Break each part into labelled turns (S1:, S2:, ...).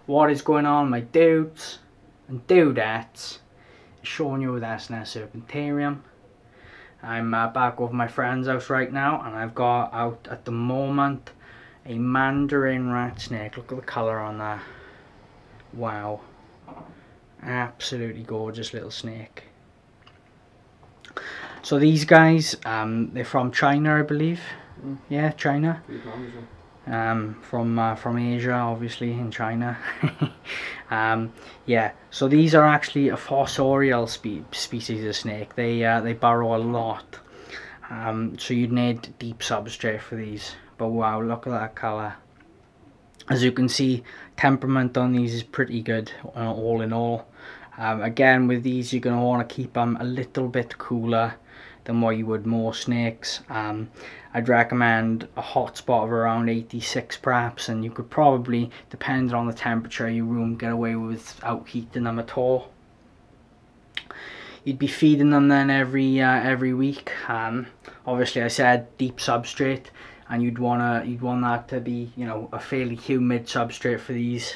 S1: What is going on, my dudes and dudettes? Showing you this Serpentarium. I'm back over my friend's house right now, and I've got out at the moment a Mandarin rat snake. Look at the colour on that. Wow. Absolutely gorgeous little snake. So these guys, they're from China, I believe. Yeah, China. From Asia, obviously, in China. Yeah, so these are actually a fossorial species of snake. They burrow a lot, so you'd need deep substrate for these. But wow, look at that colour. As you can see, temperament on these is pretty good, all in all. Again, with these you're going to want to keep them a little bit cooler than what you would most snakes. I'd recommend a hot spot of around 86 perhaps, and you could probably, depending on the temperature of your room, get away without heating them at all. You'd be feeding them then every week. Obviously, I said deep substrate, and you'd want that to be, you know, a fairly humid substrate for these.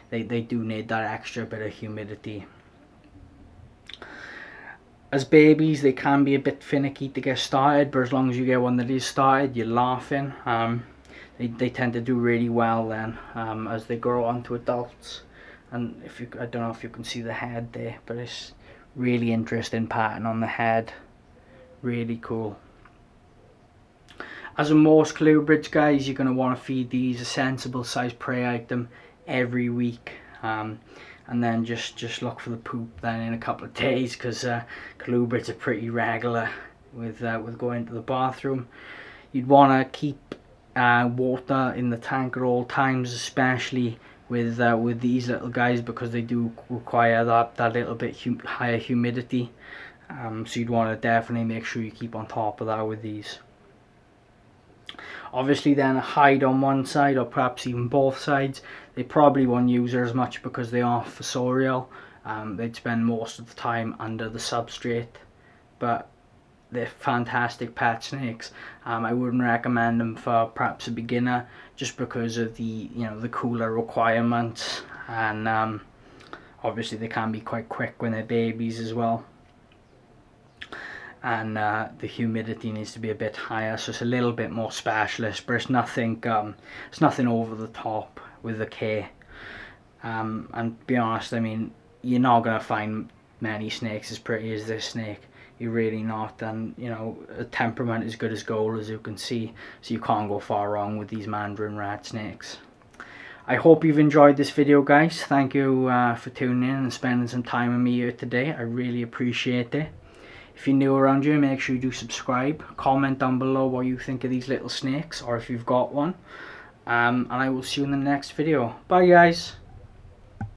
S1: They do need that extra bit of humidity. As babies, they can be a bit finicky to get started, but as long as you get one that is started, you're laughing. They tend to do really well then as they grow on to adults. And I don't know if you can see the head there, but it's really interesting pattern on the head. Really cool. As with most colubrids, guys, you're going to want to feed these a sensible size prey item every week. And then just look for the poop then in a couple of days, because colubrids are pretty regular with going to the bathroom. You'd want to keep water in the tank at all times, especially with these little guys, because they do require that little bit higher humidity. So you'd want to definitely make sure you keep on top of that with these. Obviously then a hide on one side, or perhaps even both sides. They probably won't use her as much because they are fossorial. They'd spend most of the time under the substrate, but they're fantastic pet snakes. I wouldn't recommend them for perhaps a beginner, just because of the cooler requirements, and obviously they can be quite quick when they're babies as well. And the humidity needs to be a bit higher, so it's a little bit more specialist, but it's nothing over the top with the care. And to be honest, I mean, you're not going to find many snakes as pretty as this snake. You're really not. And you know, a temperament is good as gold, as you can see, so you can't go far wrong with these Mandarin rat snakes. I hope you've enjoyed this video, guys. Thank you for tuning in and spending some time with me here today. I really appreciate it. If you're new around here, make sure you do subscribe. Comment down below what you think of these little snakes, or if you've got one. And I will see you in the next video. Bye, guys.